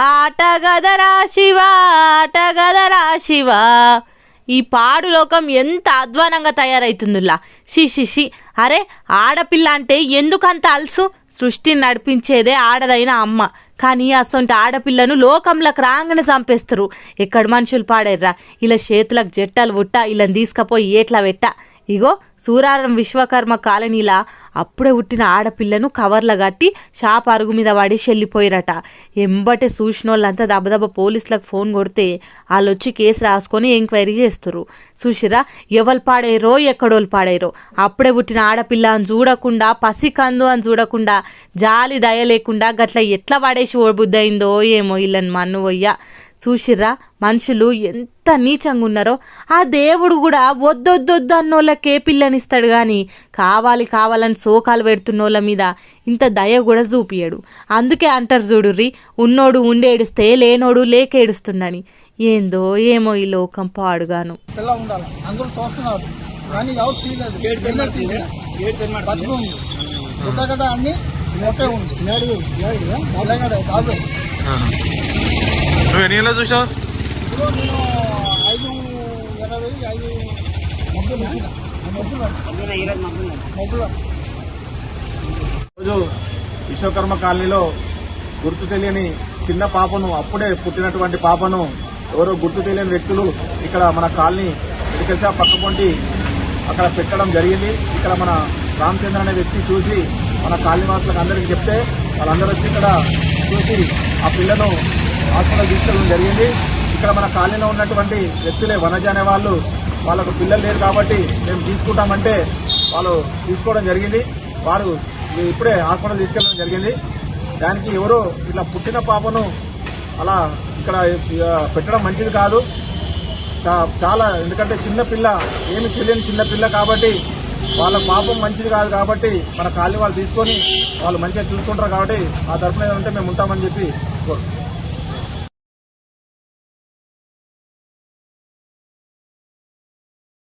ఆటగదరా శివ ఆటగదరా శివ. ఈ పాడు లోకం ఎంత అధ్వానంగా తయారైతుందిలా. షి అరే ఆడపిల్ల అంటే ఎందుకంత అల్సు? సృష్టిని నడిపించేదే ఆడదైన అమ్మ, కానీ అసొంటి ఆడపిల్లను లోకంలోకి రాగానే చంపేస్తారు. ఎక్కడ మనుషులు పాడేర్రా. ఇలా చేతులకు జట్టలు ఉట్ట ఇలా తీసుకపోయి ఏట్లా పెట్ట. ఇగో సూరారం విశ్వకర్మ కాలనీలా అప్పుడే పుట్టిన ఆడపిల్లను కవర్ల కట్టి షాప్ అరుగు మీద పడేసి వెళ్ళిపోయారట. ఎంబటే చూసినోళ్ళంతా దెబ్బ పోలీసులకు ఫోన్ కొడితే వాళ్ళు వచ్చి కేసు రాసుకొని ఎంక్వైరీ చేస్తారు. చూసిరా ఎవరు పాడేరో ఎక్కడోళ్ళు పాడేరో. అప్పుడే పుట్టిన ఆడపిల్ల అని చూడకుండా, పసికందు అని చూడకుండా, జాలి దయ లేకుండా గట్ల ఎట్లా పడేసి ఓబుద్దయిందో ఏమో వీళ్ళని మన్ను పోయ్యా. చూసిర్రా మనుషులు ఎంత నీచంగా ఉన్నారో. ఆ దేవుడు కూడా వద్దొద్దొద్దు అన్నోళ్ళకే పిల్లనిస్తాడు, కానీ కావాలని శోకాలు పెడుతున్నోళ్ళ మీద ఇంత దయ కూడా చూపియడు. అందుకే అంటారు చూడుర్రి, ఉన్నోడు ఉండి ఏడుస్తే లేనోడు లేక ఏడుస్తుండని. ఏందో ఏమో ఈ లోకం పాడుగాను. ఎన్ని గంటలు చూసావు? రోజు విశ్వకర్మ కాలనీలో గుర్తు తెలియని చిన్న పాపను, అప్పుడే పుట్టినటువంటి పాపను ఎవరో గుర్తు తెలియని వ్యక్తులు ఇక్కడ మన కాలనీ మెడికల్ షాప్ పక్కపొంటి అక్కడ పెట్టడం జరిగింది. ఇక్కడ మన రామచంద్ర అనే వ్యక్తి చూసి మన కాలనీ వాసులకు అందరికీ చెప్తే వాళ్ళందరూ వచ్చి ఇక్కడ చూసి ఆ పిల్లను హాస్పిటల్ తీసుకెళ్ళడం జరిగింది. ఇక్కడ మన కాలనీలో ఉన్నటువంటి వ్యక్తులే వనజ అనే వాళ్ళకు పిల్లలు లేరు కాబట్టి మేము తీసుకుంటామంటే వాళ్ళు తీసుకోవడం జరిగింది. వారు ఇప్పుడే హాస్పిటల్ తీసుకెళ్ళడం జరిగింది. దానికి ఎవరో ఇట్లా పుట్టిన పాపను అలా ఇక్కడ పెట్టడం మంచిది కాదు చాలా. ఎందుకంటే చిన్నపిల్ల, ఏమి తెలియని చిన్నపిల్ల కాబట్టి వాళ్ళ పాపం మంచిది కాదు. కాబట్టి మన కాలనీ వాళ్ళు తీసుకొని వాళ్ళు మంచిగా చూసుకుంటారు కాబట్టి ఆ తరఫున ఏదంటే మేము ఉంటామని చెప్పి కోరు.